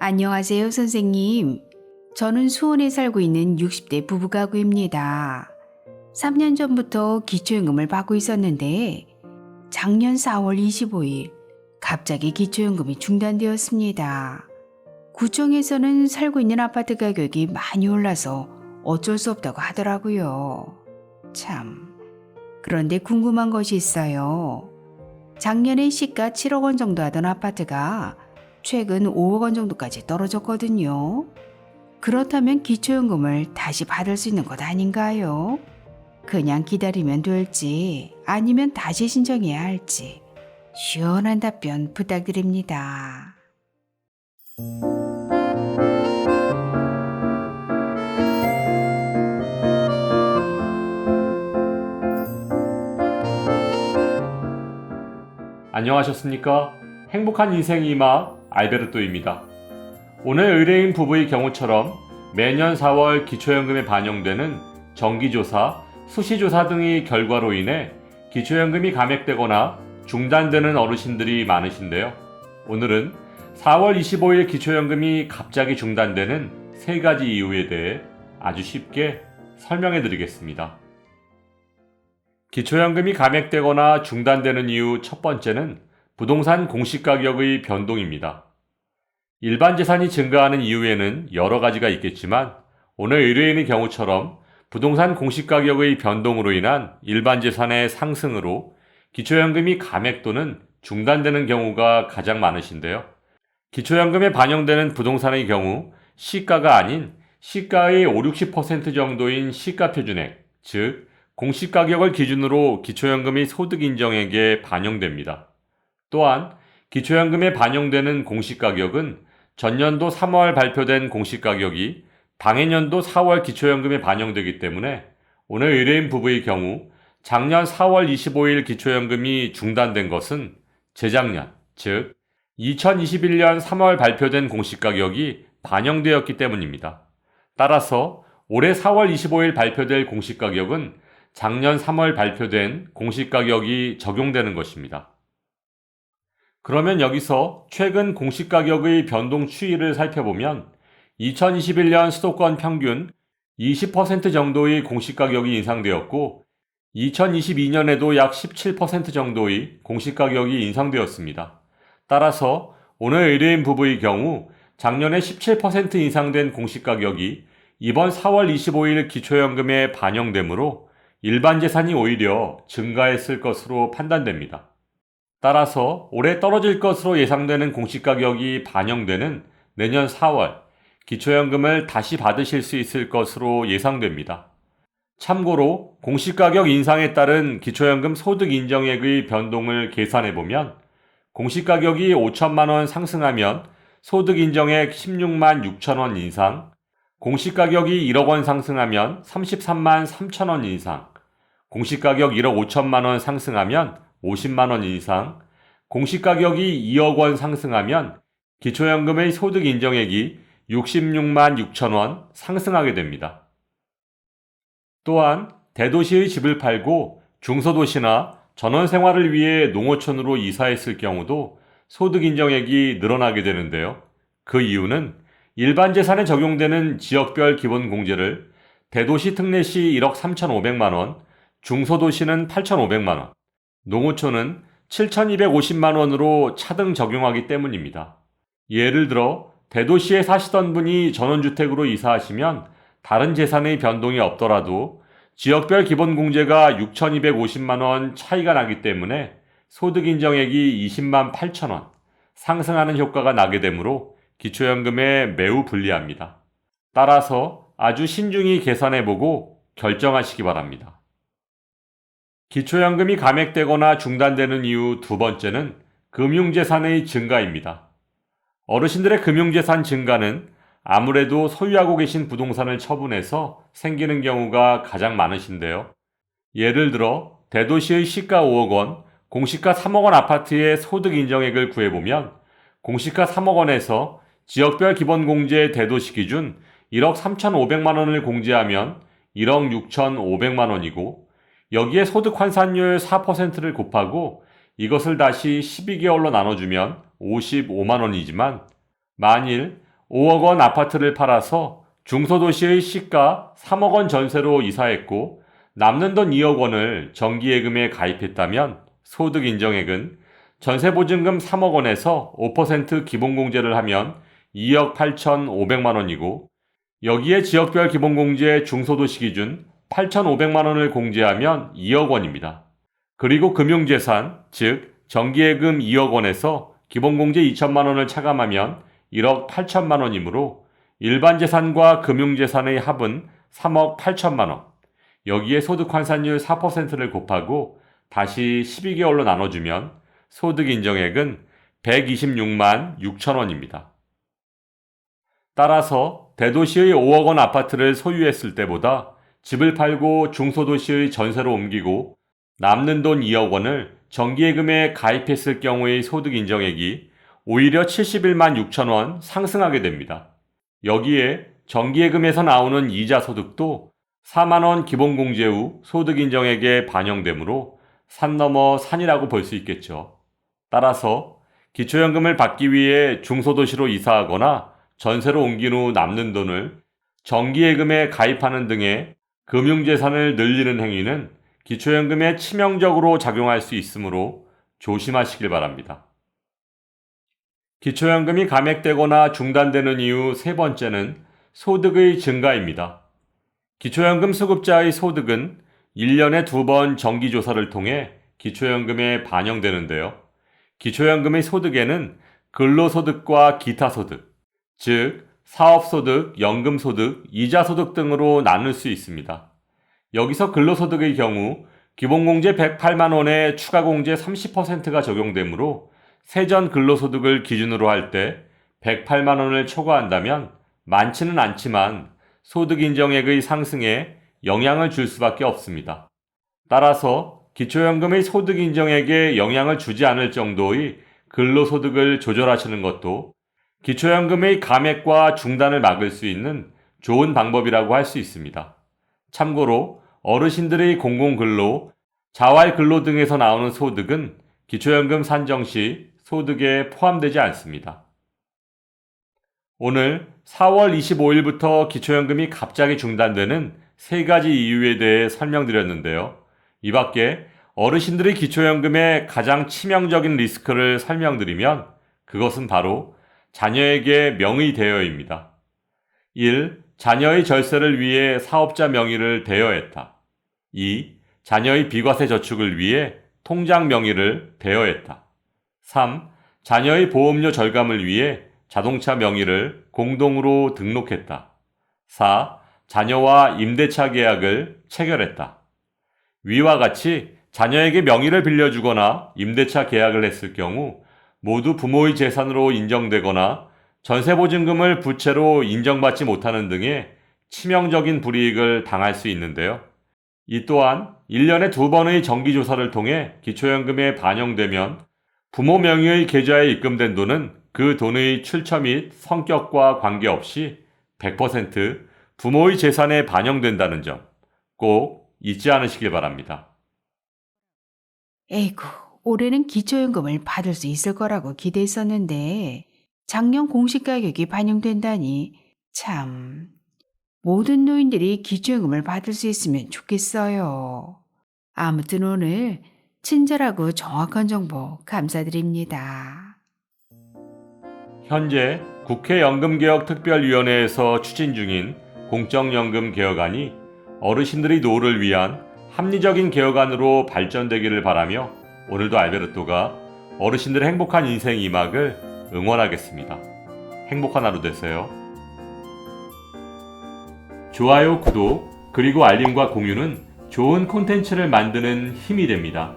안녕하세요, 선생님. 저는 수원에 살고 있는 60대 부부가구입니다. 3년 전부터 기초연금을 받고 있었는데 작년 4월 25일 갑자기 기초연금이 중단되었습니다. 구청에서는 살고 있는 아파트 가격이 많이 올라서 어쩔 수 없다고 하더라고요. 참. 그런데 궁금한 것이 있어요. 작년에 시가 7억 원 정도 하던 아파트가 최근 5억 원 정도까지 떨어졌거든요. 그렇다면 기초연금을 다시 받을 수 있는 것 아닌가요? 그냥 기다리면 될지 아니면 다시 신청해야 할지 시원한 답변 부탁드립니다. 안녕하셨습니까? 행복한 인생의 이마 알베르토입니다. 오늘 의뢰인 부부의 경우처럼 매년 4월 기초연금에 반영되는 정기조사, 수시조사 등의 결과로 인해 기초연금이 감액되거나 중단되는 어르신들이 많으신데요. 오늘은 4월 25일 기초연금이 갑자기 중단되는 3가지 이유에 대해 아주 쉽게 설명해 드리겠습니다. 기초연금이 감액되거나 중단되는 이유 첫 번째는 부동산 공시가격의 변동입니다. 일반 재산이 증가하는 이유에는 여러 가지가 있겠지만 오늘 의뢰인의 경우처럼 부동산 공시가격의 변동으로 인한 일반 재산의 상승으로 기초연금이 감액 또는 중단되는 경우가 가장 많으신데요. 기초연금에 반영되는 부동산의 경우 시가가 아닌 시가의 50-60% 정도인 시가표준액, 즉 공시가격을 기준으로 기초연금이 소득인정액에 반영됩니다. 또한 기초연금에 반영되는 공시가격은 전년도 3월 발표된 공시가격이 당해년도 4월 기초연금에 반영되기 때문에 오늘 의뢰인 부부의 경우 작년 4월 25일 기초연금이 중단된 것은 재작년, 즉 2021년 3월 발표된 공시가격이 반영되었기 때문입니다. 따라서 올해 4월 25일 발표될 공시가격은 작년 3월 발표된 공시가격이 적용되는 것입니다. 그러면 여기서 최근 공시가격의 변동 추이를 살펴보면 2021년 수도권 평균 20% 정도의 공시가격이 인상되었고 2022년에도 약 17% 정도의 공시가격이 인상되었습니다. 따라서 오늘 의뢰인 부부의 경우 작년에 17% 인상된 공시가격이 이번 4월 25일 기초연금에 반영되므로 일반 재산이 오히려 증가했을 것으로 판단됩니다. 따라서 올해 떨어질 것으로 예상되는 공시가격이 반영되는 내년 4월 기초연금을 다시 받으실 수 있을 것으로 예상됩니다. 참고로 공시가격 인상에 따른 기초연금 소득인정액의 변동을 계산해보면 공시가격이 5천만 원 상승하면 소득인정액 16만 6천 원 인상, 공시가격이 1억 원 상승하면 33만 3천 원 인상, 공시가격 1억 5천만 원 상승하면 50만 원 인상, 공시가격이 2억 원 상승하면 기초연금의 소득인정액이 66만 6천 원 상승하게 됩니다. 또한 대도시의 집을 팔고 중소도시나 전원생활을 위해 농어촌으로 이사했을 경우도 소득인정액이 늘어나게 되는데요. 그 이유는 일반 재산에 적용되는 지역별 기본공제를 대도시 특례시 1억 3,500만 원, 중소도시는 8,500만 원, 농어촌은 7,250만 원으로 차등 적용하기 때문입니다. 예를 들어 대도시에 사시던 분이 전원주택으로 이사하시면 다른 재산의 변동이 없더라도 지역별 기본공제가 6,250만 원 차이가 나기 때문에 소득인정액이 20만 8천 원 상승하는 효과가 나게 되므로 기초연금에 매우 불리합니다. 따라서 아주 신중히 계산해보고 결정하시기 바랍니다. 기초연금이 감액되거나 중단되는 이유 두 번째는 금융재산의 증가입니다. 어르신들의 금융재산 증가는 아무래도 소유하고 계신 부동산을 처분해서 생기는 경우가 가장 많으신데요. 예를 들어 대도시의 시가 5억 원, 공시가 3억 원 아파트의 소득인정액을 구해보면 공시가 3억 원에서 지역별 기본공제 대도시 기준 1억 3,500만 원을 공제하면 1억 6,500만 원이고 여기에 소득 환산율 4%를 곱하고 이것을 다시 12개월로 나눠주면 55만 원이지만 만일 5억 원 아파트를 팔아서 중소도시의 시가 3억 원 전세로 이사했고 남는 돈 2억 원을 정기예금에 가입했다면 소득 인정액은 전세보증금 3억 원에서 5% 기본공제를 하면 2억 8,500만 원이고 여기에 지역별 기본공제 중소도시 기준 8,500만 원을 공제하면 2억 원입니다. 그리고 금융재산, 즉 정기예금 2억 원에서 기본공제 2천만 원을 차감하면 1억 8천만 원이므로 일반 재산과 금융재산의 합은 3억 8천만 원. 여기에 소득 환산율 4%를 곱하고 다시 12개월로 나눠주면 소득 인정액은 126만 6천 원입니다. 따라서 대도시의 5억 원 아파트를 소유했을 때보다 집을 팔고 중소도시의 전세로 옮기고 남는 돈 2억 원을 정기예금에 가입했을 경우의 소득 인정액이 오히려 71만 6천 원 상승하게 됩니다. 여기에 정기예금에서 나오는 이자 소득도 4만 원 기본공제 후 소득 인정액에 반영되므로 산 넘어 산이라고 볼 수 있겠죠. 따라서 기초연금을 받기 위해 중소도시로 이사하거나 전세로 옮긴 후 남는 돈을 정기예금에 가입하는 등의 금융재산을 늘리는 행위는 기초연금에 치명적으로 작용할 수 있으므로 조심하시길 바랍니다. 기초연금이 감액되거나 중단되는 이유 세 번째는 소득의 증가입니다. 기초연금 수급자의 소득은 1년에 2번 정기조사를 통해 기초연금에 반영되는데요. 기초연금의 소득에는 근로소득과 기타소득, 즉 사업소득, 연금소득, 이자소득 등으로 나눌 수 있습니다. 여기서 근로소득의 경우 기본공제 108만 원에 추가공제 30%가 적용되므로 세전 근로소득을 기준으로 할 때 108만 원을 초과한다면 많지는 않지만 소득 인정액의 상승에 영향을 줄 수밖에 없습니다. 따라서 기초연금의 소득 인정액에 영향을 주지 않을 정도의 근로소득을 조절하시는 것도 기초연금의 감액과 중단을 막을 수 있는 좋은 방법이라고 할 수 있습니다. 참고로 어르신들의 공공근로, 자활근로 등에서 나오는 소득은 기초연금 산정 시 소득에 포함되지 않습니다. 오늘 4월 25일부터 기초연금이 갑자기 중단되는 세 가지 이유에 대해 설명드렸는데요. 이 밖에 어르신들의 기초연금의 가장 치명적인 리스크를 설명드리면 그것은 바로 자녀에게 명의 대여입니다. 1. 자녀의 절세를 위해 사업자 명의를 대여했다. 2. 자녀의 비과세 저축을 위해 통장 명의를 대여했다. 3. 자녀의 보험료 절감을 위해 자동차 명의를 공동으로 등록했다. 4. 자녀와 임대차 계약을 체결했다. 위와 같이 자녀에게 명의를 빌려주거나 임대차 계약을 했을 경우 모두 부모의 재산으로 인정되거나 전세보증금을 부채로 인정받지 못하는 등의 치명적인 불이익을 당할 수 있는데요. 이 또한 1년에 2번의 정기조사를 통해 기초연금에 반영되면 부모 명의의 계좌에 입금된 돈은 그 돈의 출처 및 성격과 관계없이 100% 부모의 재산에 반영된다는 점 꼭 잊지 않으시길 바랍니다. 에이구, 올해는 기초연금을 받을 수 있을 거라고 기대했었는데 작년 공시가격이 반영된다니 참. 모든 노인들이 기초연금을 받을 수 있으면 좋겠어요. 아무튼 오늘 친절하고 정확한 정보 감사드립니다. 현재 국회 연금개혁특별위원회에서 추진 중인 공적연금 개혁안이 어르신들의 노후를 위한 합리적인 개혁안으로 발전되기를 바라며 오늘도 알베르토가 어르신들의 행복한 인생 2막을 응원하겠습니다. 행복한 하루 되세요. 좋아요, 구독, 그리고 알림과 공유는 좋은 콘텐츠를 만드는 힘이 됩니다.